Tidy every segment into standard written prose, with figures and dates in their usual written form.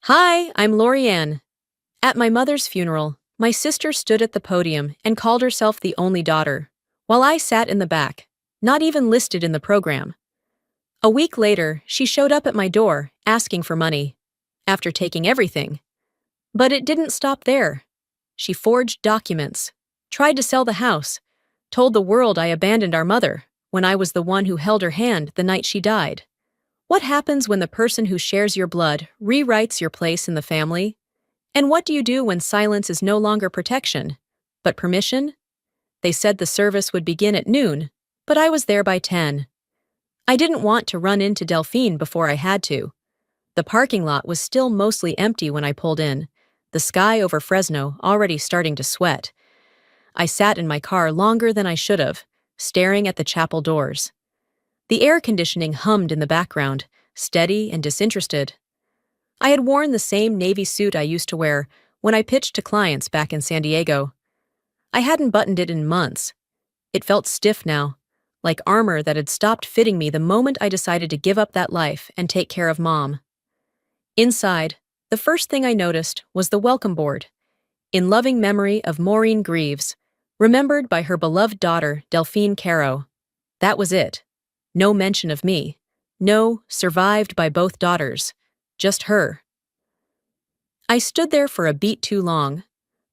Hi, I'm Lorianne. At my mother's funeral, my sister stood at the podium and called herself the only daughter, while I sat in the back, not even listed in the program. A week later, she showed up at my door, asking for money, after taking everything. But it didn't stop there. She forged documents, tried to sell the house, told the world I abandoned our mother, when I was the one who held her hand the night she died. What happens when the person who shares your blood rewrites your place in the family? And what do you do when silence is no longer protection, but permission? They said the service would begin at noon, but I was there by 10. I didn't want to run into Delphine before I had to. The parking lot was still mostly empty when I pulled in, the sky over Fresno already starting to sweat. I sat in my car longer than I should have, staring at the chapel doors. The air conditioning hummed in the background, steady and disinterested. I had worn the same navy suit I used to wear when I pitched to clients back in San Diego. I hadn't buttoned it in months. It felt stiff now, like armor that had stopped fitting me the moment I decided to give up that life and take care of Mom. Inside, the first thing I noticed was the welcome board. In loving memory of Maureen Greaves, remembered by her beloved daughter, Delphine Caro. That was it. No mention of me. No, survived by both daughters. Just her. I stood there for a beat too long.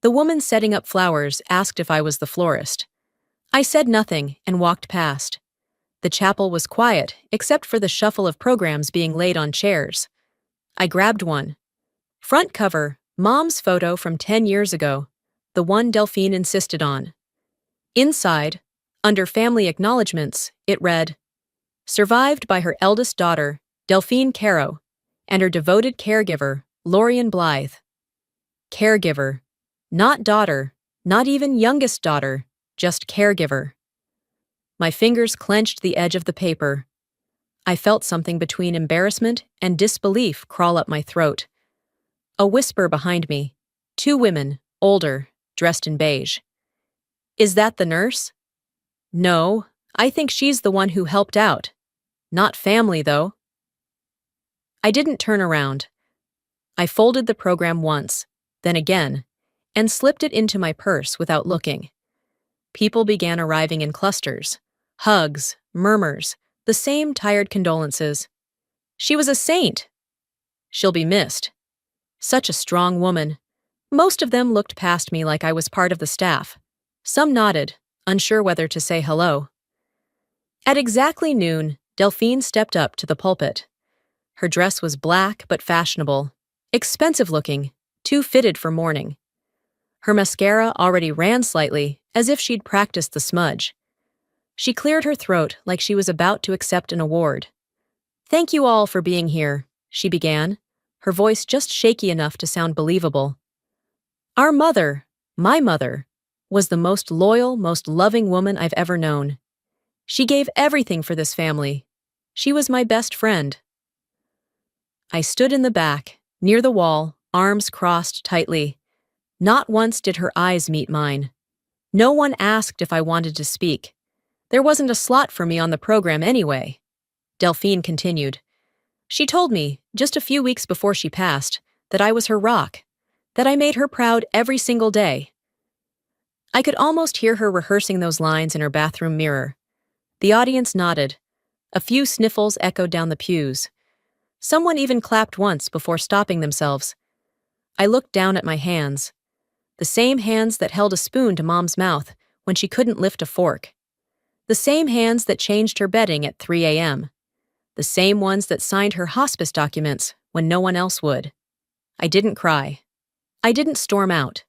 The woman setting up flowers asked if I was the florist. I said nothing and walked past. The chapel was quiet, except for the shuffle of programs being laid on chairs. I grabbed one. Front cover, Mom's photo from 10 years ago, the one Delphine insisted on. Inside, under family acknowledgments, it read, survived by her eldest daughter, Delphine Caro, and her devoted caregiver, Lorianne Blythe. Caregiver. Not daughter, not even youngest daughter, just caregiver. My fingers clenched the edge of the paper. I felt something between embarrassment and disbelief crawl up my throat. A whisper behind me. Two women, older, dressed in beige. Is that the nurse? No, I think she's the one who helped out. Not family, though. I didn't turn around. I folded the program once, then again, and slipped it into my purse without looking. People began arriving in clusters. Hugs, murmurs, the same tired condolences. She was a saint. She'll be missed. Such a strong woman. Most of them looked past me like I was part of the staff. Some nodded, unsure whether to say hello. At exactly noon, Delphine stepped up to the pulpit. Her dress was black but fashionable, expensive-looking, too fitted for mourning. Her mascara already ran slightly, as if she'd practiced the smudge. She cleared her throat like she was about to accept an award. Thank you all for being here, she began, her voice just shaky enough to sound believable. Our mother, my mother, was the most loyal, most loving woman I've ever known. She gave everything for this family. She was my best friend. I stood in the back, near the wall, arms crossed tightly. Not once did her eyes meet mine. No one asked if I wanted to speak. There wasn't a slot for me on the program anyway. Delphine continued. She told me, just a few weeks before she passed, that I was her rock, that I made her proud every single day. I could almost hear her rehearsing those lines in her bathroom mirror. The audience nodded. A few sniffles echoed down the pews. Someone even clapped once before stopping themselves. I looked down at my hands. The same hands that held a spoon to Mom's mouth when she couldn't lift a fork. The same hands that changed her bedding at 3 a.m. The same ones that signed her hospice documents when no one else would. I didn't cry. I didn't storm out.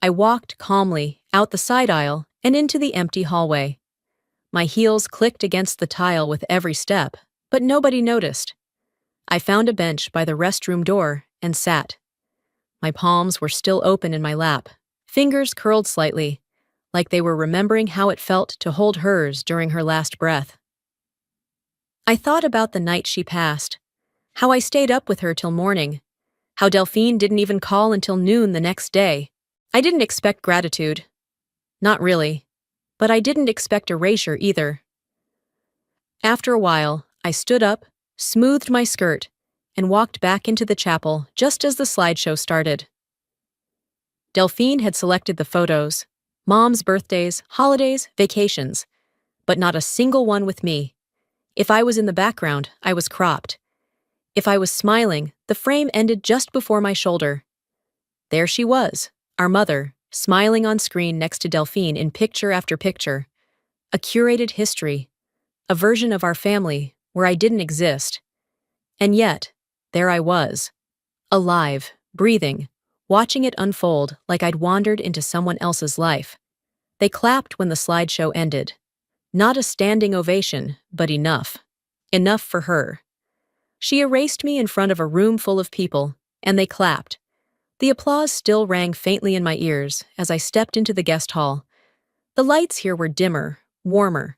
I walked calmly out the side aisle and into the empty hallway. My heels clicked against the tile with every step, but nobody noticed. I found a bench by the restroom door and sat. My palms were still open in my lap, fingers curled slightly, like they were remembering how it felt to hold hers during her last breath. I thought about the night she passed, how I stayed up with her till morning, how Delphine didn't even call until noon the next day. I didn't expect gratitude. Not really, but I didn't expect erasure either. After a while, I stood up, smoothed my skirt, and walked back into the chapel just as the slideshow started. Delphine had selected the photos: Mom's birthdays, holidays, vacations, but not a single one with me. If I was in the background, I was cropped. If I was smiling, the frame ended just before my shoulder. There she was, our mother, smiling on screen next to Delphine in picture after picture. A curated history, a version of our family where I didn't exist. And yet, there I was, alive, breathing, watching it unfold like I'd wandered into someone else's life. They clapped when the slideshow ended. Not a standing ovation, but enough. Enough for her. She erased me in front of a room full of people, and they clapped. The applause still rang faintly in my ears as I stepped into the guest hall. The lights here were dimmer, warmer.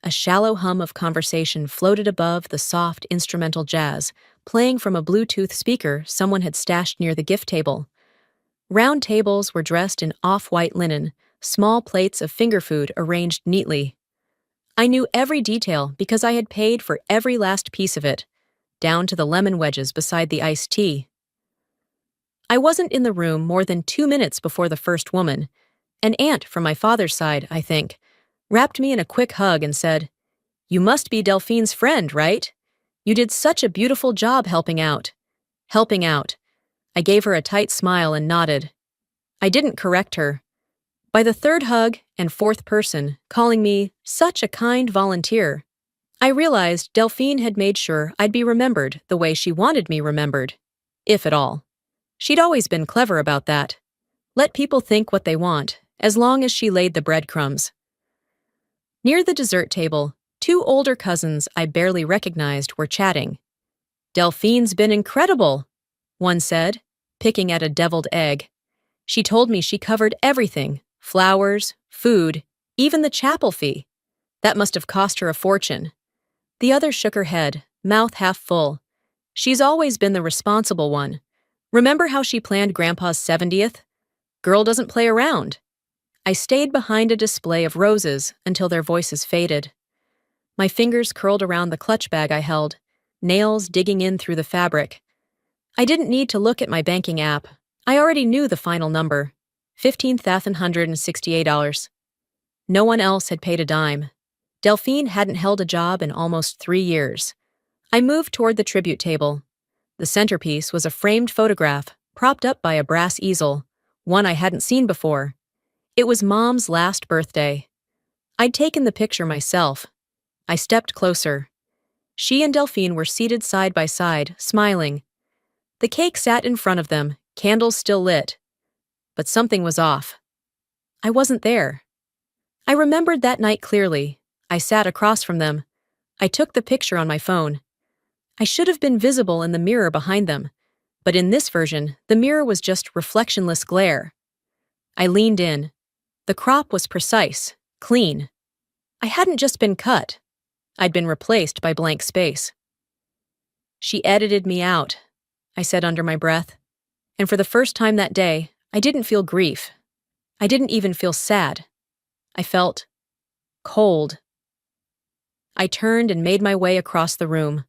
A shallow hum of conversation floated above the soft instrumental jazz, playing from a Bluetooth speaker someone had stashed near the gift table. Round tables were dressed in off-white linen, small plates of finger food arranged neatly. I knew every detail because I had paid for every last piece of it, down to the lemon wedges beside the iced tea. I wasn't in the room more than 2 minutes before the first woman, an aunt from my father's side, I think, wrapped me in a quick hug and said, "You must be Delphine's friend, right? You did such a beautiful job helping out." Helping out. I gave her a tight smile and nodded. I didn't correct her. By the third hug and fourth person calling me such a kind volunteer, I realized Delphine had made sure I'd be remembered the way she wanted me remembered, if at all. She'd always been clever about that. Let people think what they want, as long as she laid the breadcrumbs. Near the dessert table, 2 older cousins I barely recognized were chatting. "Delphine's been incredible," one said, picking at a deviled egg. "She told me she covered everything: flowers, food, even the chapel fee. That must have cost her a fortune." The other shook her head, mouth half full. "She's always been the responsible one. Remember how she planned Grandpa's 70th? Girl doesn't play around." I stayed behind a display of roses until their voices faded. My fingers curled around the clutch bag I held, nails digging in through the fabric. I didn't need to look at my banking app. I already knew the final number: $15,168. No one else had paid a dime. Delphine hadn't held a job in almost 3 years. I moved toward the tribute table. The centerpiece was a framed photograph propped up by a brass easel, one I hadn't seen before. It was Mom's last birthday. I'd taken the picture myself. I stepped closer. She and Delphine were seated side by side, smiling. The cake sat in front of them, candles still lit. But something was off. I wasn't there. I remembered that night clearly. I sat across from them. I took the picture on my phone. I should have been visible in the mirror behind them, but in this version, the mirror was just reflectionless glare. I leaned in. The crop was precise, clean. I hadn't just been cut. I'd been replaced by blank space. "She edited me out," I said under my breath. And for the first time that day, I didn't feel grief. I didn't even feel sad. I felt cold. I turned and made my way across the room.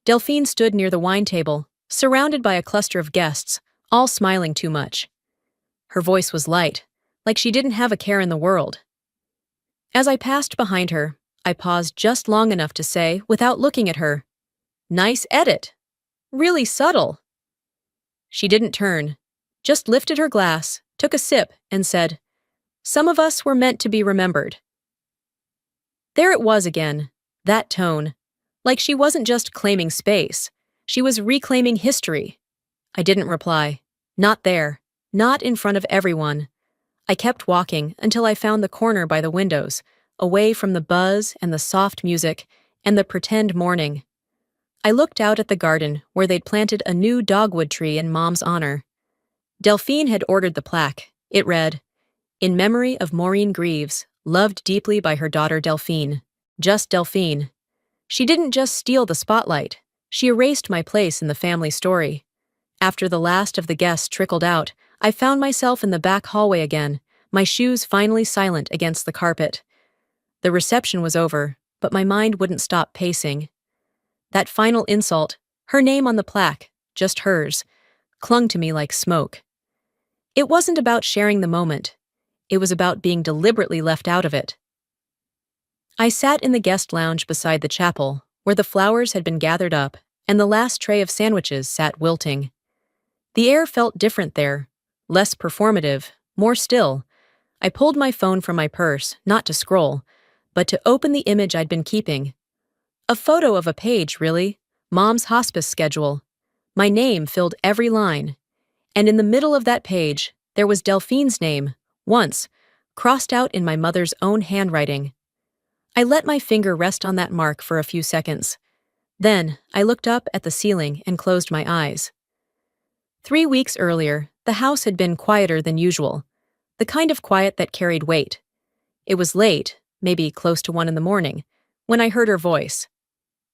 Delphine stood near the wine table, surrounded by a cluster of guests, all smiling too much. Her voice was light, like she didn't have a care in the world. As I passed behind her, I paused just long enough to say, without looking at her, "Nice edit. Really subtle." She didn't turn, just lifted her glass, took a sip, and said, "Some of us were meant to be remembered." There it was again, that tone. Like she wasn't just claiming space, she was reclaiming history. I didn't reply. Not there. Not in front of everyone. I kept walking until I found the corner by the windows, away from the buzz and the soft music and the pretend morning. I looked out at the garden where they'd planted a new dogwood tree in Mom's honor. Delphine had ordered the plaque. It read, "In memory of Maureen Greaves, loved deeply by her daughter Delphine. Just Delphine." She didn't just steal the spotlight. She erased my place in the family story. After the last of the guests trickled out, I found myself in the back hallway again, my shoes finally silent against the carpet. The reception was over, but my mind wouldn't stop pacing. That final insult, Her name on the plaque, just hers, clung to me like smoke. It wasn't about sharing the moment. It was about being deliberately left out of it. I sat in the guest lounge beside the chapel, where the flowers had been gathered up and the last tray of sandwiches sat wilting. The air felt different there, less performative, more still. I pulled my phone from my purse, not to scroll, but to open the image I'd been keeping. A photo of a page, really. Mom's hospice schedule. My name filled every line. And in the middle of that page, there was Delphine's name, once, crossed out in my mother's own handwriting. I let my finger rest on that mark for a few seconds. Then, I looked up at the ceiling and closed my eyes. 3 weeks earlier, the house had been quieter than usual, the kind of quiet that carried weight. It was late, maybe close to 1 in the morning, when I heard her voice.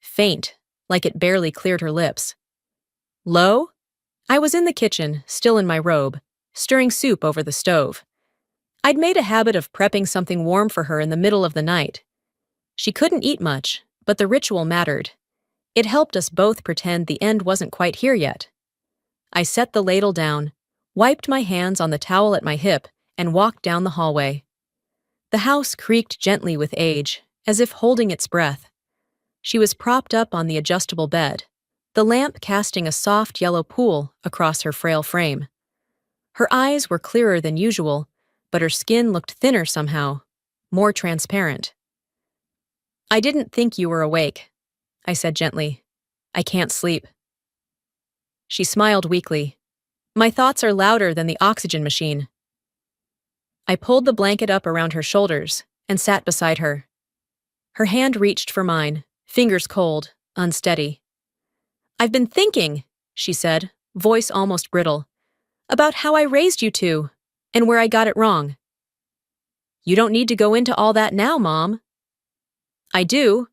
Faint, like it barely cleared her lips. Lo? I was in the kitchen, still in my robe, stirring soup over the stove. I'd made a habit of prepping something warm for her in the middle of the night. She couldn't eat much, but the ritual mattered. It helped us both pretend the end wasn't quite here yet. I set the ladle down, wiped my hands on the towel at my hip, and walked down the hallway. The house creaked gently with age, as if holding its breath. She was propped up on the adjustable bed, the lamp casting a soft yellow pool across her frail frame. Her eyes were clearer than usual, but her skin looked thinner somehow, more transparent. I didn't think you were awake, I said gently. I can't sleep. She smiled weakly. My thoughts are louder than the oxygen machine. I pulled the blanket up around her shoulders and sat beside her. Her hand reached for mine, fingers cold, unsteady. I've been thinking, she said, voice almost brittle, about how I raised you two, and where I got it wrong. You don't need to go into all that now, Mom. I do,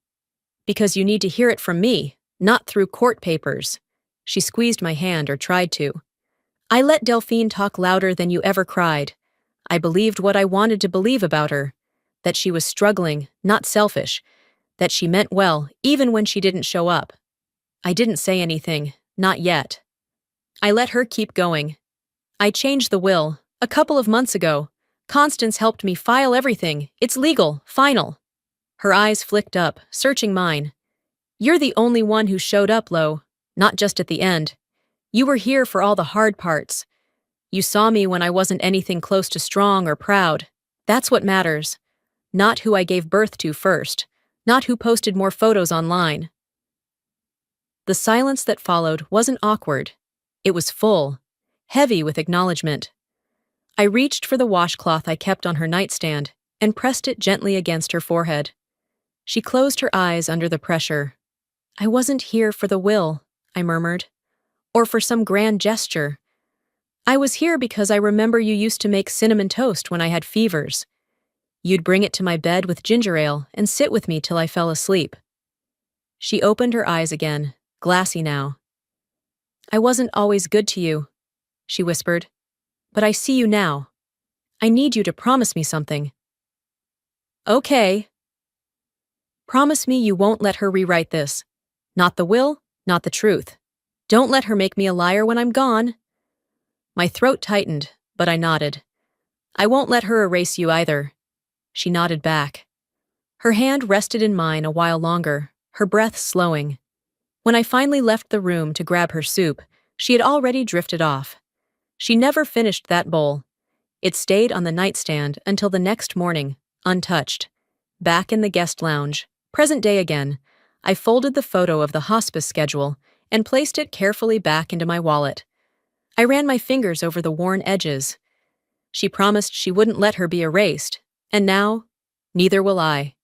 because you need to hear it from me, not through court papers. She squeezed my hand, or tried to. I let Delphine talk louder than you ever cried. I believed what I wanted to believe about her, that she was struggling, not selfish, that she meant well, even when she didn't show up. I didn't say anything, not yet. I let her keep going. I changed the will, a couple of months ago. Constance helped me file everything. It's legal, final. Her eyes flicked up, searching mine. You're the only one who showed up, Lo, not just at the end. You were here for all the hard parts. You saw me when I wasn't anything close to strong or proud. That's what matters. Not who I gave birth to first, not who posted more photos online. The silence that followed wasn't awkward. It was full, heavy with acknowledgement. I reached for the washcloth I kept on her nightstand and pressed it gently against her forehead. She closed her eyes under the pressure. I wasn't here for the will, I murmured, or for some grand gesture. I was here because I remember you used to make cinnamon toast when I had fevers. You'd bring it to my bed with ginger ale and sit with me till I fell asleep. She opened her eyes again, glassy now. I wasn't always good to you, she whispered, but I see you now. I need you to promise me something. Okay. Promise me you won't let her rewrite this. Not the will, not the truth. Don't let her make me a liar when I'm gone. My throat tightened, but I nodded. I won't let her erase you either. She nodded back. Her hand rested in mine a while longer, her breath slowing. When I finally left the room to grab her soup, she had already drifted off. She never finished that bowl. It stayed on the nightstand until the next morning, untouched. Back in the guest lounge, present day again, I folded the photo of the hospice schedule and placed it carefully back into my wallet. I ran my fingers over the worn edges. She promised she wouldn't let her be erased, and now, neither will I.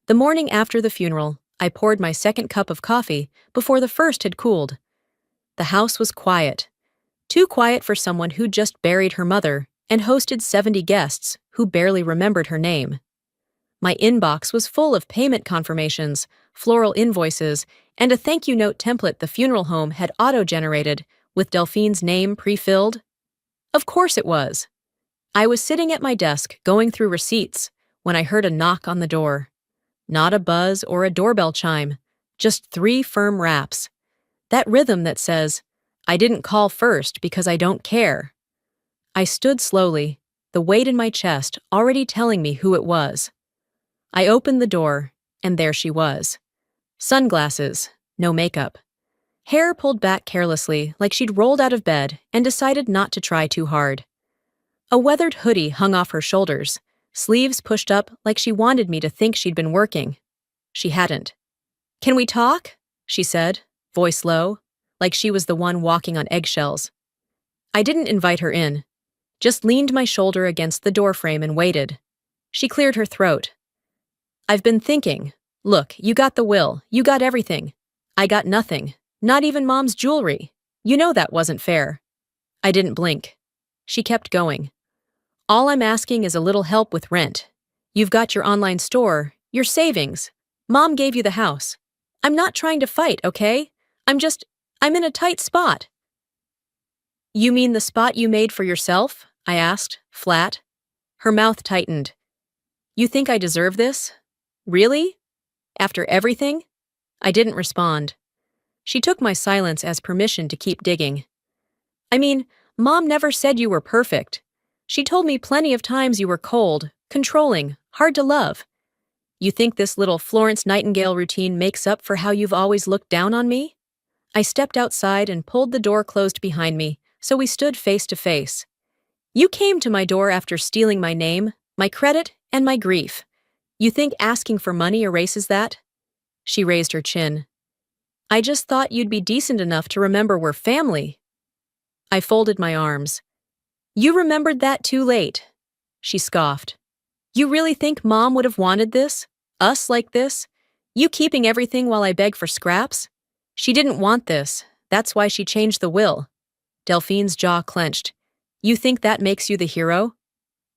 The morning after the funeral, I poured my second cup of coffee before the first had cooled. The house was quiet. Too quiet for someone who'd just buried her mother and hosted 70 guests who barely remembered her name. My inbox was full of payment confirmations, floral invoices, and a thank you note template the funeral home had auto-generated with Delphine's name pre-filled. Of course it was. I was sitting at my desk going through receipts when I heard a knock on the door. Not a buzz or a doorbell chime, just 3 firm raps. That rhythm that says, I didn't call first because I don't care. I stood slowly, the weight in my chest already telling me who it was. I opened the door, and there she was. Sunglasses, no makeup. Hair pulled back carelessly like she'd rolled out of bed and decided not to try too hard. A weathered hoodie hung off her shoulders, sleeves pushed up like she wanted me to think she'd been working. She hadn't. Can we talk? She said, voice low, like she was the one walking on eggshells. I didn't invite her in, just leaned my shoulder against the doorframe and waited. She cleared her throat. I've been thinking. Look, you got the will, you got everything. I got nothing, not even Mom's jewelry. You know that wasn't fair. I didn't blink. She kept going. All I'm asking is a little help with rent. You've got your online store, your savings. Mom gave you the house. I'm not trying to fight, okay? I'm in a tight spot. You mean the spot you made for yourself? I asked, flat. Her mouth tightened. You think I deserve this? Really? After everything? I didn't respond. She took my silence as permission to keep digging. I mean, Mom never said you were perfect. She told me plenty of times you were cold, controlling, hard to love. You think this little Florence Nightingale routine makes up for how you've always looked down on me? I stepped outside and pulled the door closed behind me, so we stood face to face. You came to my door after stealing my name, my credit, and my grief. You think asking for money erases that? She raised her chin. I just thought you'd be decent enough to remember we're family. I folded my arms. You remembered that too late. She scoffed. You really think Mom would have wanted this? Us like this? You keeping everything while I beg for scraps? She didn't want this. That's why she changed the will. Delphine's jaw clenched. You think that makes you the hero?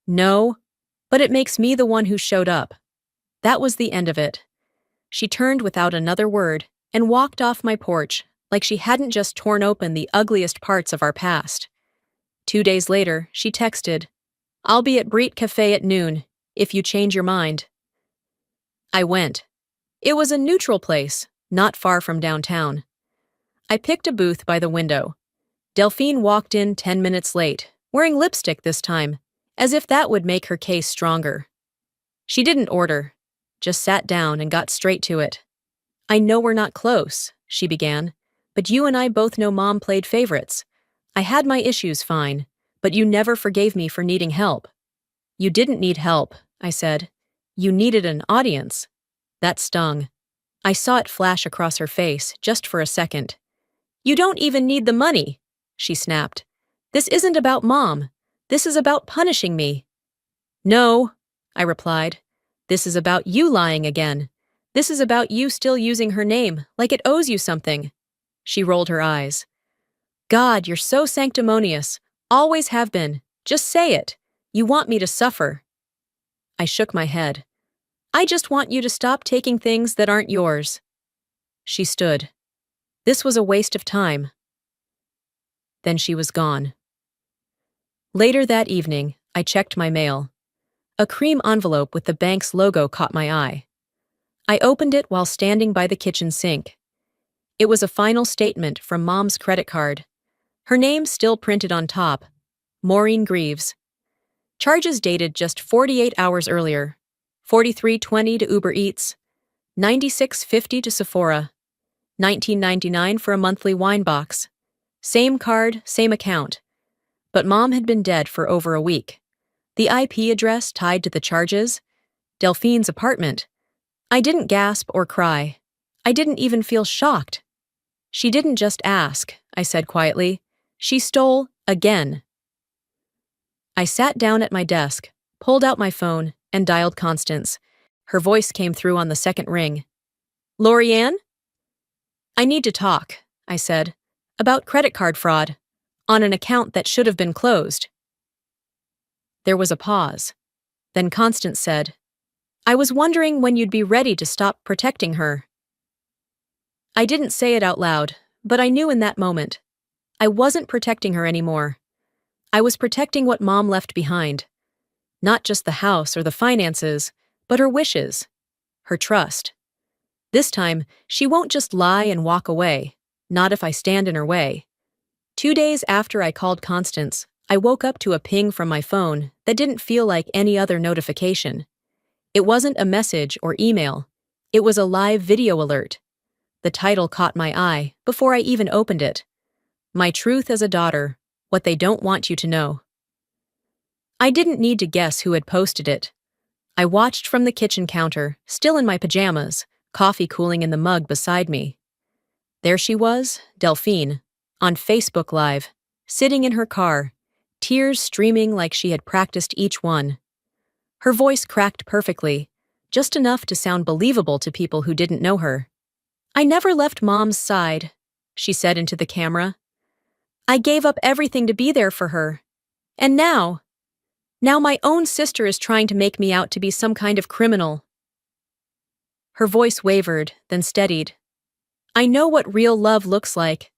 No, but it makes me the one who showed up. That was the end of it. She turned without another word and walked off my porch like she hadn't just torn open the ugliest parts of our past. 2 days later, she texted, I'll be at Brit Cafe at noon, if you change your mind. I went. It was a neutral place, not far from downtown. I picked a booth by the window. Delphine walked in 10 minutes late, wearing lipstick this time, as if that would make her case stronger. She didn't order, just sat down and got straight to it. I know we're not close, she began, but you and I both know Mom played favorites. I had my issues fine, but you never forgave me for needing help. You didn't need help, I said. You needed an audience. That stung. I saw it flash across her face, just for a second. You don't even need the money, she snapped. This isn't about Mom. This is about punishing me. No, I replied. This is about you lying again. This is about you still using her name, like it owes you something. She rolled her eyes. God, you're so sanctimonious. Always have been. Just say it. You want me to suffer. I shook my head. I just want you to stop taking things that aren't yours. She stood. This was a waste of time. Then she was gone. Later that evening, I checked my mail. A cream envelope with the bank's logo caught my eye. I opened it while standing by the kitchen sink. It was a final statement from Mom's credit card. Her name still printed on top. Maureen Greaves. Charges dated just 48 hours earlier. $43.20 to Uber Eats, $96.50 to Sephora, $19.99 for a monthly wine box. Same card, same account. But Mom had been dead for over a week. The IP address tied to the charges? Delphine's apartment. I didn't gasp or cry. I didn't even feel shocked. She didn't just ask, I said quietly. She stole again. I sat down at my desk, pulled out my phone, and dialed Constance. Her voice came through on the second ring. Lorianne? I need to talk, I said, about credit card fraud, on an account that should have been closed. There was a pause. Then Constance said, I was wondering when you'd be ready to stop protecting her. I didn't say it out loud, but I knew in that moment. I wasn't protecting her anymore. I was protecting what Mom left behind. Not just the house or the finances, but her wishes, her trust. This time, she won't just lie and walk away. not if I stand in her way. 2 days after I called Constance, I woke up to a ping from my phone that didn't feel like any other notification. It wasn't a message or email. It was a live video alert. The title caught my eye before I even opened it. My Truth as a Daughter, What They Don't Want You to Know. I didn't need to guess who had posted it. I watched from the kitchen counter, still in my pajamas, coffee cooling in the mug beside me. There she was, Delphine, on Facebook Live, sitting in her car, tears streaming like she had practiced each one. Her voice cracked perfectly, just enough to sound believable to people who didn't know her. "I never left Mom's side," she said into the camera. "I gave up everything to be there for her. And now my own sister is trying to make me out to be some kind of criminal." Her voice wavered, then steadied. "I know what real love looks like.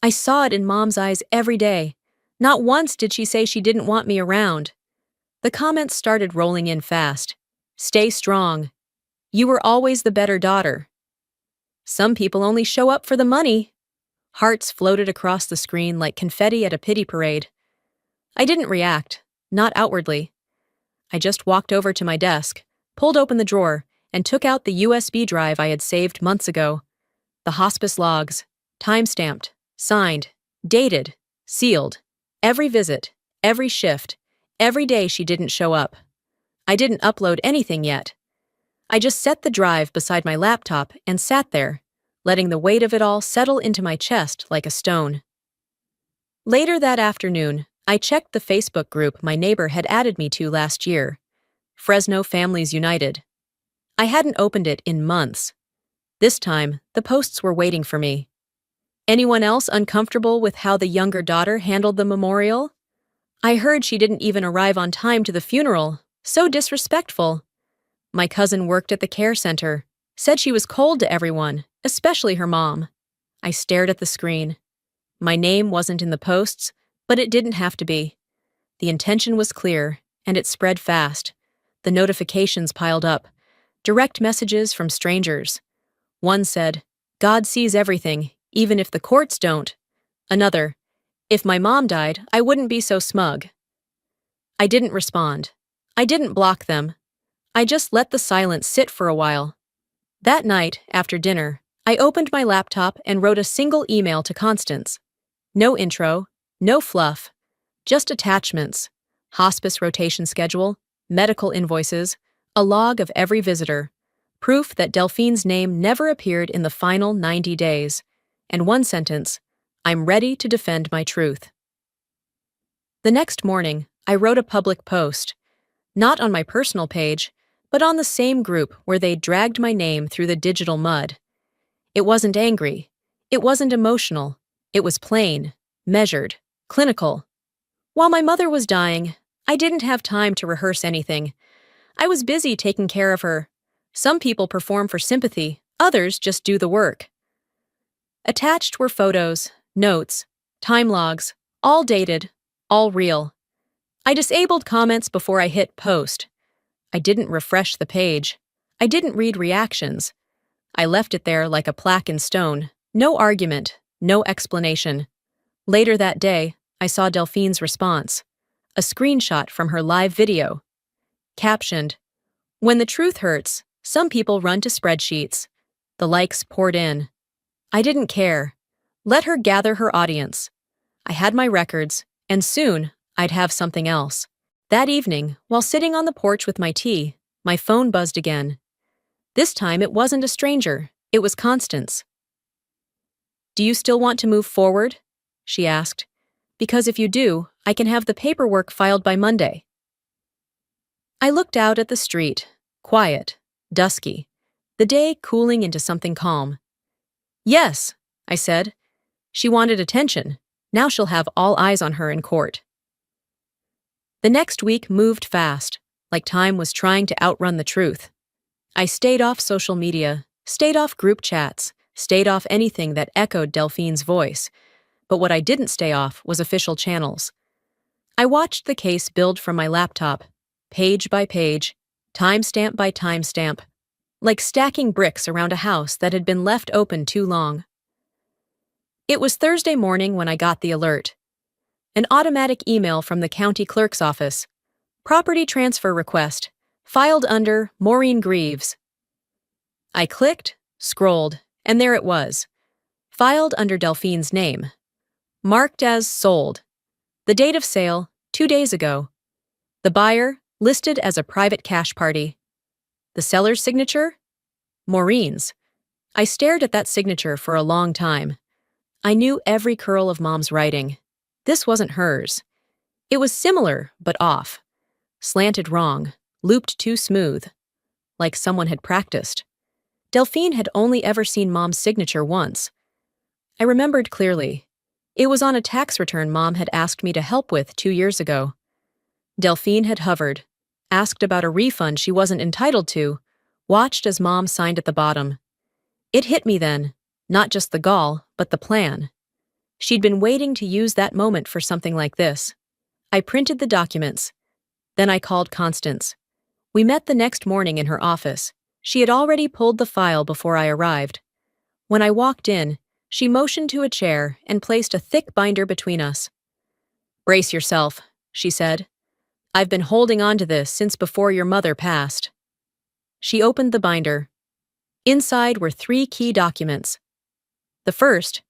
I saw it in Mom's eyes every day. Not once did she say she didn't want me around." The comments started rolling in fast. "Stay strong. You were always the better daughter." "Some people only show up for the money." Hearts floated across the screen like confetti at a pity parade. I didn't react, not outwardly. I just walked over to my desk, pulled open the drawer, and took out the USB drive I had saved months ago. The hospice logs, time-stamped, signed, dated, sealed. Every visit, every shift, every day she didn't show up. I didn't upload anything yet. I just set the drive beside my laptop and sat there, letting the weight of it all settle into my chest like a stone. Later that afternoon, I checked the Facebook group my neighbor had added me to last year, Fresno Families United. I hadn't opened it in months. This time, the posts were waiting for me. "Anyone else uncomfortable with how the younger daughter handled the memorial? I heard she didn't even arrive on time to the funeral. So disrespectful. My cousin worked at the care center, said she was cold to everyone, especially her mom." I stared at the screen. My name wasn't in the posts, but it didn't have to be. The intention was clear, and it spread fast. The notifications piled up. Direct messages from strangers. One said, "God sees everything, even if the courts don't." Another, "If my mom died, I wouldn't be so smug." I didn't respond. I didn't block them. I just let the silence sit for a while. That night, after dinner, I opened my laptop and wrote a single email to Constance. No intro, no fluff, just attachments, hospice rotation schedule, medical invoices, a log of every visitor, proof that Delphine's name never appeared in the final 90 days, and one sentence, "I'm ready to defend my truth." The next morning, I wrote a public post, not on my personal page, but on the same group where they'd dragged my name through the digital mud. It wasn't angry. It wasn't emotional. It was plain, measured, clinical. While my mother was dying, I didn't have time to rehearse anything. I was busy taking care of her. Some people perform for sympathy, others just do the work. Attached were photos, notes, time logs, all dated, all real. I disabled comments before I hit post. I didn't refresh the page. I didn't read reactions. I left it there like a plaque in stone. No argument, no explanation. Later that day, I saw Delphine's response. A screenshot from her live video. Captioned, "When the truth hurts, some people run to spreadsheets." The likes poured in. I didn't care. Let her gather her audience. I had my records, and soon I'd have something else. That evening, while sitting on the porch with my tea, my phone buzzed again. This time it wasn't a stranger, it was Constance. "Do you still want to move forward?" she asked. "Because if you do, I can have the paperwork filed by Monday." I looked out at the street, quiet, dusky, the day cooling into something calm. "Yes," I said. She wanted attention. Now she'll have all eyes on her in court. The next week moved fast, like time was trying to outrun the truth. I stayed off social media, stayed off group chats, stayed off anything that echoed Delphine's voice, but what I didn't stay off was official channels. I watched the case build from my laptop, page by page, timestamp by timestamp, like stacking bricks around a house that had been left open too long. It was Thursday morning when I got the alert. An automatic email from the county clerk's office. Property transfer request. Filed under Maureen Greaves. I clicked, scrolled, and there it was. Filed under Delphine's name. Marked as sold. The date of sale, 2 days ago. The buyer, listed as a private cash party. The seller's signature? Maureen's. I stared at that signature for a long time. I knew every curl of Mom's writing. This wasn't hers. It was similar, but off. Slanted wrong, looped too smooth. Like someone had practiced. Delphine had only ever seen Mom's signature once. I remembered clearly. It was on a tax return Mom had asked me to help with 2 years ago. Delphine had hovered, asked about a refund she wasn't entitled to, watched as Mom signed at the bottom. It hit me then, not just the gall, but the plan. She'd been waiting to use that moment for something like this. I printed the documents. Then I called Constance. We met the next morning in her office. She had already pulled the file before I arrived. When I walked in, she motioned to a chair and placed a thick binder between us. "Brace yourself," she said. "I've been holding on to this since before your mother passed." She opened the binder. Inside were 3 key documents. The first,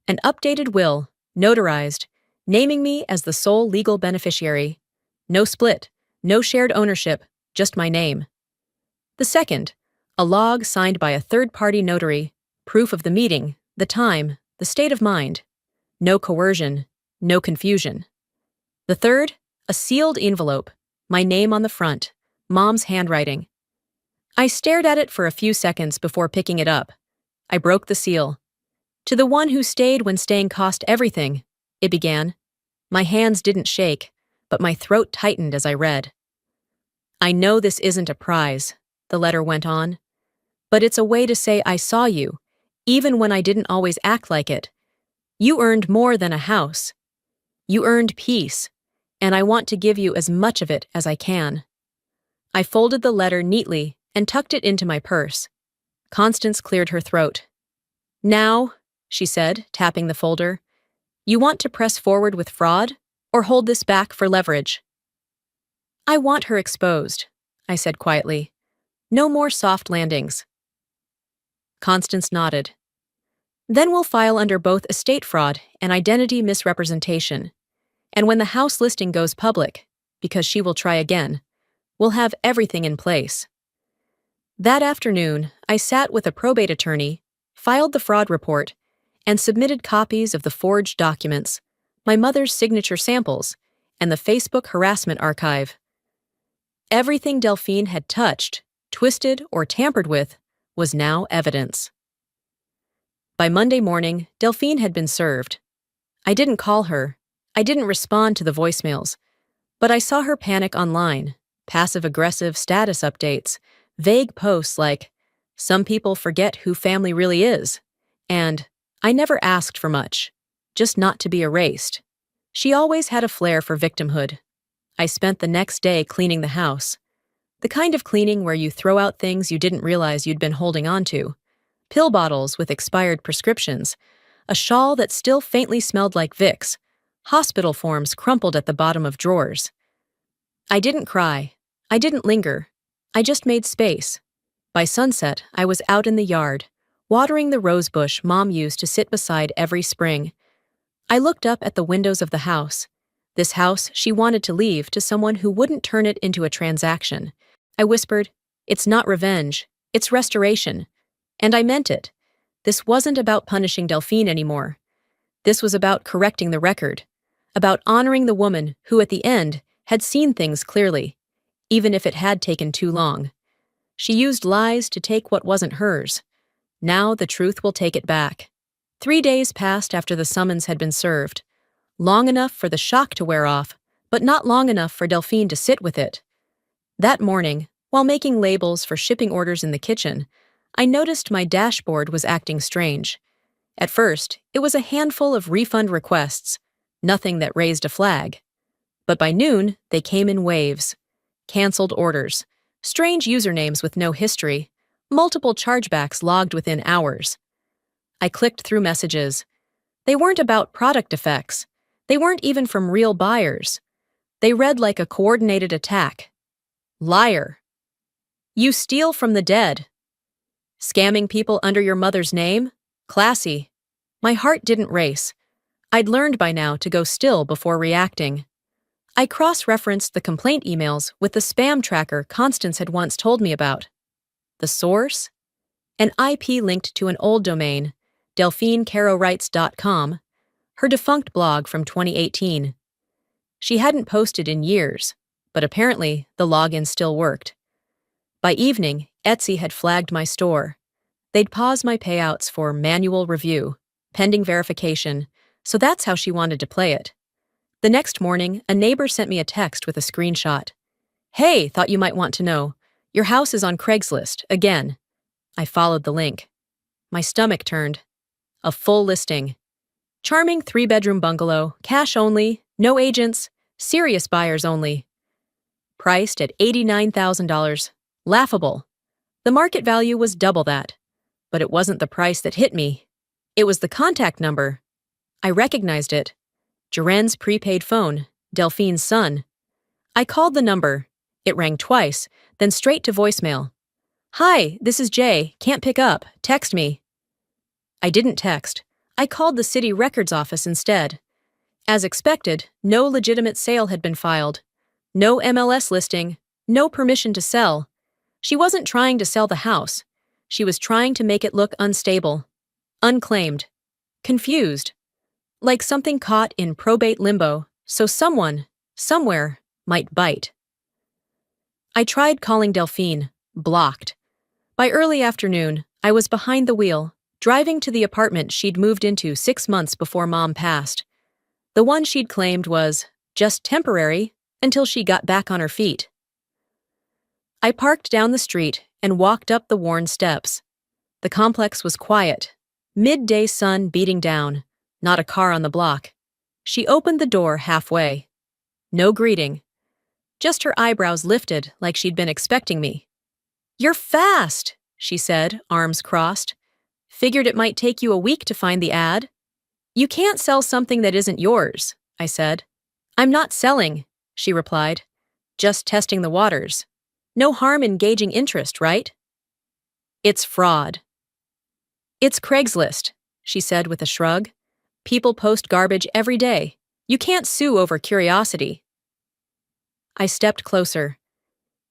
an updated will, notarized, naming me as the sole legal beneficiary. No split, no shared ownership, just my name. The second, a log signed by a third-party notary, proof of the meeting, the time, the state of mind. No coercion, no confusion. The third, a sealed envelope, my name on the front, Mom's handwriting. I stared at it for a few seconds before picking it up. I broke the seal. "To the one who stayed when staying cost everything," it began. My hands didn't shake, but my throat tightened as I read. "I know this isn't a prize," the letter went on, "but it's a way to say I saw you, even when I didn't always act like it. You earned more than a house. You earned peace, and I want to give you as much of it as I can." I folded the letter neatly and tucked it into my purse. Constance cleared her throat. "Now," she said, tapping the folder, "you want to press forward with fraud, or hold this back for leverage?" "I want her exposed," I said quietly. "No more soft landings." Constance nodded. "Then we'll file under both estate fraud and identity misrepresentation. And when the house listing goes public, because she will try again, we'll have everything in place." That afternoon, I sat with a probate attorney, filed the fraud report, and submitted copies of the forged documents, my mother's signature samples, and the Facebook harassment archive. Everything Delphine had touched, twisted, or tampered with was now evidence. By Monday morning, Delphine had been served. I didn't call her. I didn't respond to the voicemails. But I saw her panic online, passive-aggressive status updates, vague posts like, "Some people forget who family really is," and "I never asked for much, just not to be erased." She always had a flair for victimhood. I spent the next day cleaning the house. The kind of cleaning where you throw out things you didn't realize you'd been holding on to. Pill bottles with expired prescriptions, a shawl that still faintly smelled like Vicks, hospital forms crumpled at the bottom of drawers. I didn't cry. I didn't linger. I just made space. By sunset, I was out in the yard, watering the rosebush Mom used to sit beside every spring. I looked up at the windows of the house. This house she wanted to leave to someone who wouldn't turn it into a transaction. I whispered, "It's not revenge, it's restoration." And I meant it. This wasn't about punishing Delphine anymore. This was about correcting the record, about honoring the woman who, at the end, had seen things clearly, even if it had taken too long. She used lies to take what wasn't hers. Now the truth will take it back. 3 days passed after the summons had been served. Long enough for the shock to wear off, but not long enough for Delphine to sit with it. That morning, while making labels for shipping orders in the kitchen, I noticed my dashboard was acting strange. At first, it was a handful of refund requests, nothing that raised a flag. But by noon, they came in waves. Canceled orders, strange usernames with no history, multiple chargebacks logged within hours. I clicked through messages. They weren't about product defects. They weren't even from real buyers. They read like a coordinated attack. Liar. You steal from the dead. Scamming people under your mother's name? Classy. My heart didn't race. I'd learned by now to go still before reacting. I cross-referenced the complaint emails with the spam tracker Constance had once told me about. The source? An IP linked to an old domain, delphinecarowrites.com, her defunct blog from 2018. She hadn't posted in years, but apparently the login still worked. By evening, Etsy had flagged my store. They'd pause my payouts for manual review, pending verification, so that's how she wanted to play it. The next morning, a neighbor sent me a text with a screenshot. Hey, thought you might want to know. Your house is on Craigslist, again. I followed the link. My stomach turned. A full listing. Charming 3-bedroom bungalow, cash only, no agents, serious buyers only. Priced at $89,000. Laughable. The market value was double that. But it wasn't the price that hit me. It was the contact number. I recognized it. Jaren's prepaid phone, Delphine's son. I called the number. It rang twice, then straight to voicemail. Hi, this is Jay. Can't pick up. Text me. I didn't text. I called the city records office instead. As expected, no legitimate sale had been filed. No MLS listing. No permission to sell. She wasn't trying to sell the house. She was trying to make it look unstable. Unclaimed. Confused. Like something caught in probate limbo, so someone, somewhere, might bite. I tried calling Delphine. Blocked. By early afternoon, I was behind the wheel, driving to the apartment she'd moved into 6 months before Mom passed. The one she'd claimed was just temporary until she got back on her feet. I parked down the street and walked up the worn steps. The complex was quiet. Midday sun beating down. Not a car on the block. She opened the door halfway. No greeting. Just her eyebrows lifted like she'd been expecting me. You're fast, she said, arms crossed. Figured it might take you a week to find the ad. You can't sell something that isn't yours, I said. I'm not selling, she replied. Just testing the waters. No harm in gauging interest, right? It's fraud. It's Craigslist, she said with a shrug. People post garbage every day. You can't sue over curiosity. I stepped closer.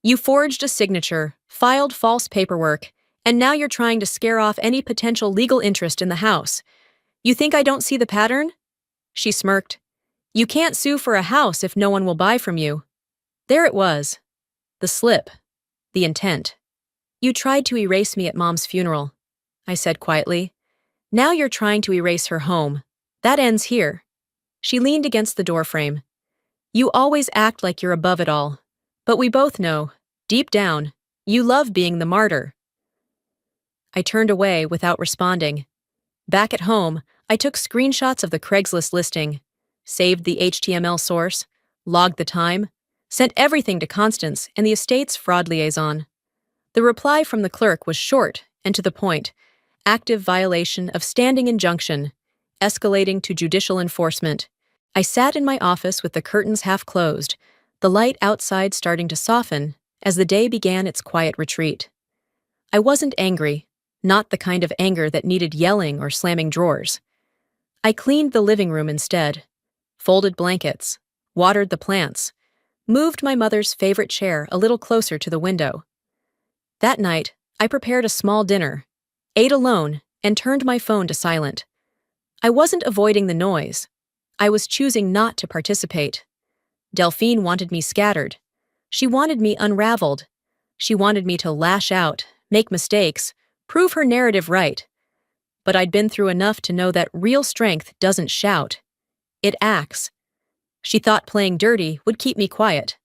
You forged a signature, filed false paperwork, and now you're trying to scare off any potential legal interest in the house. You think I don't see the pattern? She smirked. You can't sue for a house if no one will buy from you. There it was. The slip. The intent. You tried to erase me at Mom's funeral, I said quietly. Now you're trying to erase her home. That ends here. She leaned against the doorframe. You always act like you're above it all. But we both know, deep down, you love being the martyr. I turned away without responding. Back at home, I took screenshots of the Craigslist listing, saved the HTML source, logged the time, sent everything to Constance and the estate's fraud liaison. The reply from the clerk was short and to the point. Active violation of standing injunction, escalating to judicial enforcement. I sat in my office with the curtains half closed, the light outside starting to soften as the day began its quiet retreat. I wasn't angry, not the kind of anger that needed yelling or slamming drawers. I cleaned the living room instead, folded blankets, watered the plants, moved my mother's favorite chair a little closer to the window. That night, I prepared a small dinner, ate alone, and turned my phone to silent. I wasn't avoiding the noise. I was choosing not to participate. Delphine wanted me scattered. She wanted me unraveled. She wanted me to lash out, make mistakes, prove her narrative right. But I'd been through enough to know that real strength doesn't shout. It acts. She thought playing dirty would keep me quiet.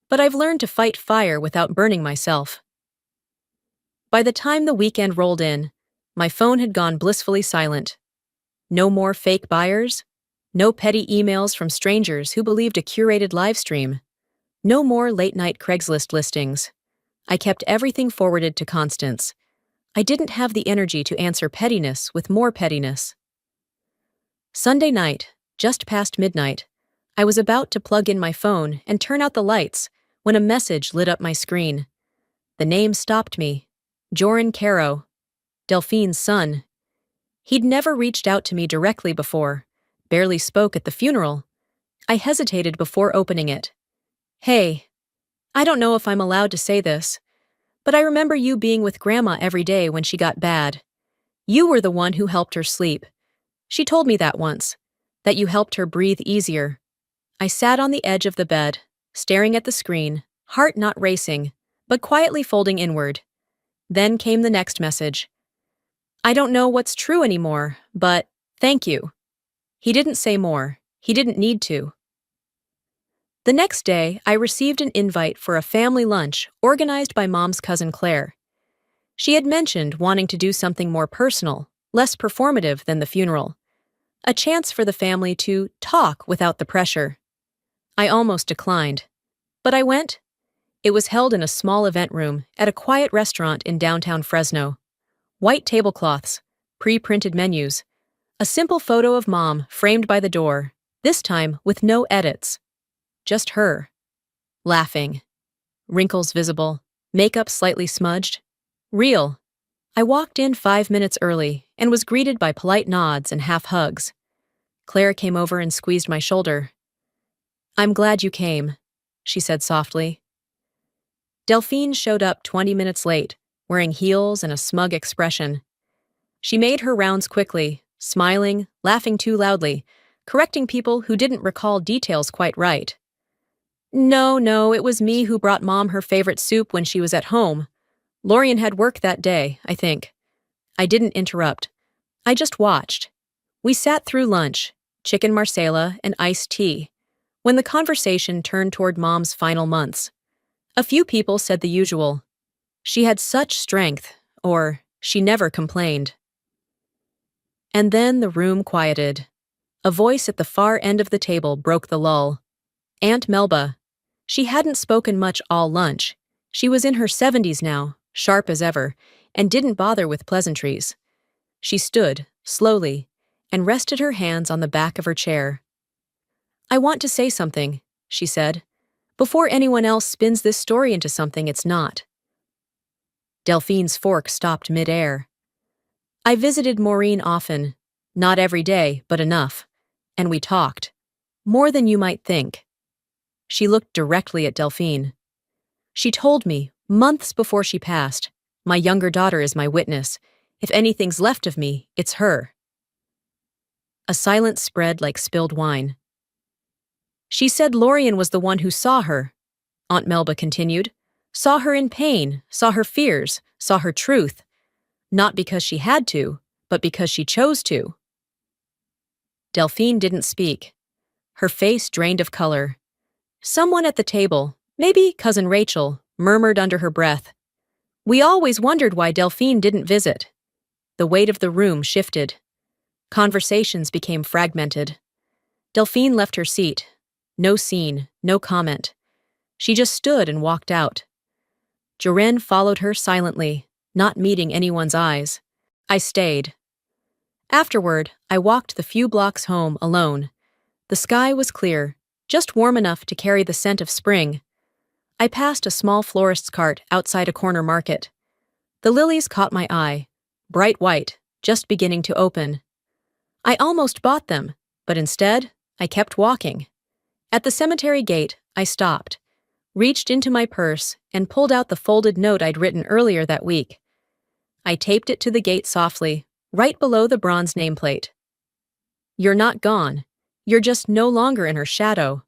But I've learned to fight fire without burning myself. By the time the weekend rolled in, my phone had gone blissfully silent. No more fake buyers. No petty emails from strangers who believed a curated live stream. No more late-night Craigslist listings. I kept everything forwarded to Constance. I didn't have the energy to answer pettiness with more pettiness. Sunday night, just past midnight. I was about to plug in my phone and turn out the lights when a message lit up my screen. The name stopped me. Joran Caro, Delphine's son. He'd never reached out to me directly before, barely spoke at the funeral. I hesitated before opening it. Hey, I don't know if I'm allowed to say this, but I remember you being with Grandma every day when she got bad. You were the one who helped her sleep. She told me that once, that you helped her breathe easier. I sat on the edge of the bed, staring at the screen, heart not racing, but quietly folding inward. Then came the next message. I don't know what's true anymore, but thank you. He didn't say more. He didn't need to. The next day, I received an invite for a family lunch organized by Mom's cousin Claire. She had mentioned wanting to do something more personal, less performative than the funeral. A chance for the family to talk without the pressure. I almost declined. But I went. It was held in a small event room at a quiet restaurant in downtown Fresno. White tablecloths, pre-printed menus, a simple photo of Mom framed by the door, this time with no edits. Just her. Laughing. Wrinkles visible, makeup slightly smudged. Real. I walked in 5 minutes early and was greeted by polite nods and half hugs. Claire came over and squeezed my shoulder. I'm glad you came, she said softly. Delphine showed up 20 minutes late, wearing heels and a smug expression. She made her rounds quickly, smiling, laughing too loudly, correcting people who didn't recall details quite right. No, it was me who brought Mom her favorite soup when she was at home. Lorian had work that day, I think. I didn't interrupt. I just watched. We sat through lunch, chicken marsala and iced tea, when the conversation turned toward Mom's final months. A few people said the usual. She had such strength, or she never complained. And then the room quieted. A voice at the far end of the table broke the lull. Aunt Melba. She hadn't spoken much all lunch. She was in her 70s now, sharp as ever, and didn't bother with pleasantries. She stood, slowly, and rested her hands on the back of her chair. I want to say something, she said, before anyone else spins this story into something it's not. Delphine's fork stopped mid-air. I visited Maureen often, not every day, but enough, and we talked. More than you might think. She looked directly at Delphine. She told me, months before she passed, my younger daughter is my witness. If anything's left of me, it's her. A silence spread like spilled wine. She said Lorian was the one who saw her, Aunt Melba continued. Saw her in pain, saw her fears, saw her truth. Not because she had to, but because she chose to. Delphine didn't speak. Her face drained of color. Someone at the table, maybe Cousin Rachel, murmured under her breath. We always wondered why Delphine didn't visit. The weight of the room shifted. Conversations became fragmented. Delphine left her seat. No scene, no comment. She just stood and walked out. Joren followed her silently, not meeting anyone's eyes. I stayed. Afterward, I walked the few blocks home alone. The sky was clear, just warm enough to carry the scent of spring. I passed a small florist's cart outside a corner market. The lilies caught my eye, bright white, just beginning to open. I almost bought them, but instead, I kept walking. At the cemetery gate, I stopped, reached into my purse, and pulled out the folded note I'd written earlier that week. I taped it to the gate softly, right below the bronze nameplate. You're not gone. You're just no longer in her shadow.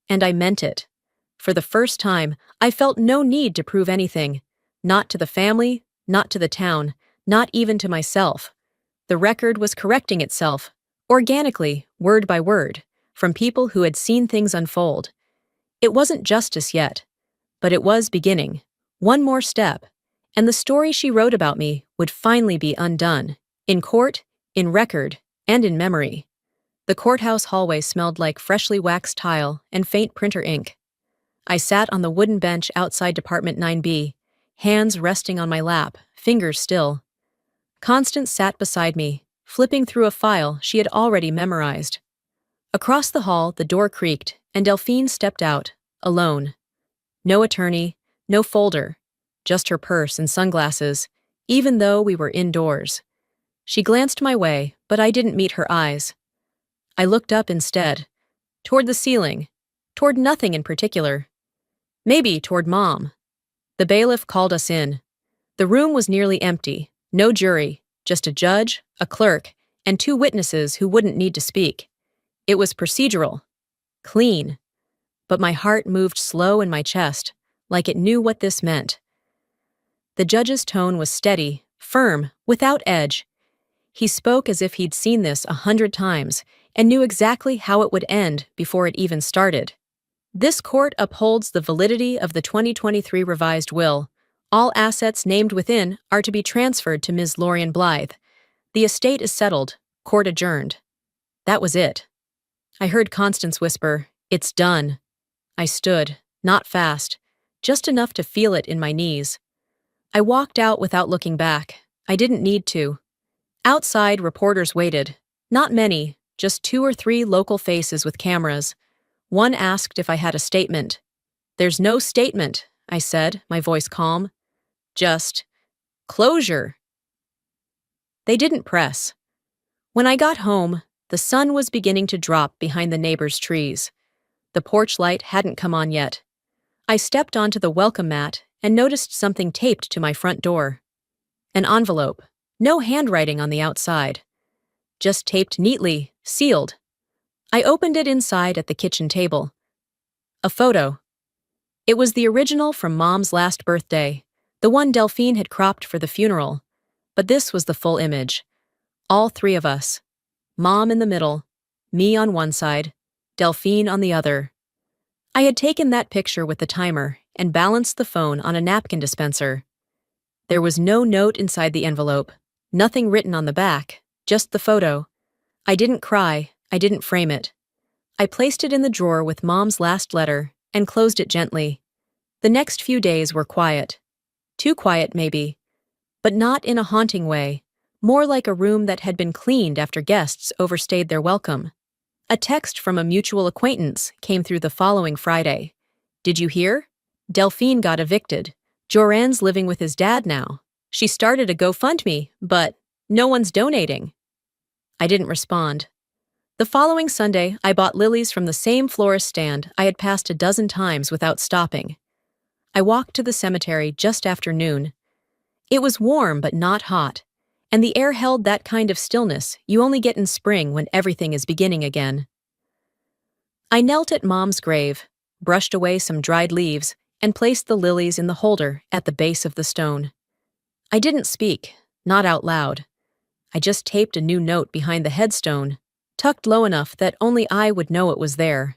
And I meant it. For the first time, I felt no need to prove anything. Not to the family, not to the town, not even to myself. The record was correcting itself, organically, word by word, from people who had seen things unfold. It wasn't justice yet, but it was beginning. One more step, and the story she wrote about me would finally be undone. In court, in record, and in memory. The courthouse hallway smelled like freshly waxed tile and faint printer ink. I sat on the wooden bench outside Department 9B, hands resting on my lap, fingers still. Constance sat beside me, flipping through a file she had already memorized. Across the hall, the door creaked, and Delphine stepped out, alone. No attorney, no folder, just her purse and sunglasses, even though we were indoors. She glanced my way, but I didn't meet her eyes. I looked up instead, toward the ceiling, toward nothing in particular. Maybe toward Mom. The bailiff called us in. The room was nearly empty, no jury, just a judge, a clerk, and 2 witnesses who wouldn't need to speak. It was procedural. Clean. But my heart moved slow in my chest, like it knew what this meant. The judge's tone was steady, firm, without edge. He spoke as if he'd seen this 100 times and knew exactly how it would end before it even started. This court upholds the validity of the 2023 revised will. All assets named within are to be transferred to Ms. Lorian Blythe. The estate is settled. Court adjourned. That was it. I heard Constance whisper, "It's done." I stood, not fast, just enough to feel it in my knees. I walked out without looking back. I didn't need to. Outside, reporters waited. Not many, just 2 or 3 local faces with cameras. One asked if I had a statement. "There's no statement," I said, my voice calm. Just closure. They didn't press. When I got home, the sun was beginning to drop behind the neighbors' trees. The porch light hadn't come on yet. I stepped onto the welcome mat and noticed something taped to my front door. An envelope, no handwriting on the outside. Just taped neatly, sealed. I opened it inside at the kitchen table. A photo. It was the original from Mom's last birthday, the one Delphine had cropped for the funeral. But this was the full image. All 3 of us. Mom in the middle, me on one side, Delphine on the other. I had taken that picture with the timer and balanced the phone on a napkin dispenser. There was no note inside the envelope, nothing written on the back, just the photo. I didn't cry, I didn't frame it. I placed it in the drawer with Mom's last letter and closed it gently. The next few days were quiet. Too quiet, maybe. But not in a haunting way, more like a room that had been cleaned after guests overstayed their welcome. A text from a mutual acquaintance came through the following Friday. "Did you hear? Delphine got evicted. Joran's living with his dad now. She started a GoFundMe, but no one's donating." I didn't respond. The following Sunday, I bought lilies from the same florist stand I had passed a dozen times without stopping. I walked to the cemetery just after noon. It was warm but not hot, and the air held that kind of stillness you only get in spring when everything is beginning again. I knelt at Mom's grave, brushed away some dried leaves, and placed the lilies in the holder at the base of the stone. I didn't speak, not out loud. I just taped a new note behind the headstone, tucked low enough that only I would know it was there.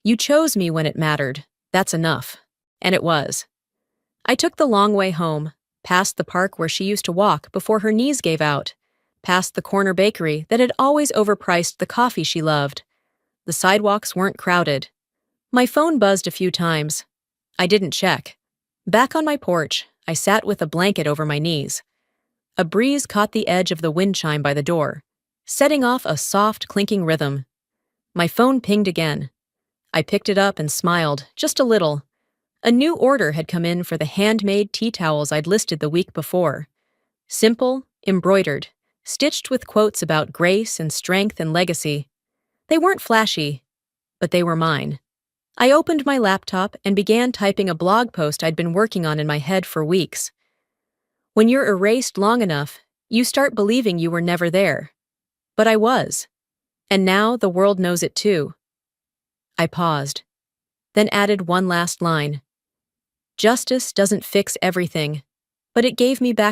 "You chose me when it mattered, that's enough." And it was. I took the long way home, past the park where she used to walk before her knees gave out, past the corner bakery that had always overpriced the coffee she loved. The sidewalks weren't crowded. My phone buzzed a few times. I didn't check. Back on my porch, I sat with a blanket over my knees. A breeze caught the edge of the wind chime by the door, setting off a soft, clinking rhythm. My phone pinged again. I picked it up and smiled, just a little. A new order had come in for the handmade tea towels I'd listed the week before. Simple, embroidered, stitched with quotes about grace and strength and legacy. They weren't flashy, but they were mine. I opened my laptop and began typing a blog post I'd been working on in my head for weeks. When you're erased long enough, you start believing you were never there. But I was. And now the world knows it too. I paused, then added one last line. "Justice doesn't fix everything, but it gave me back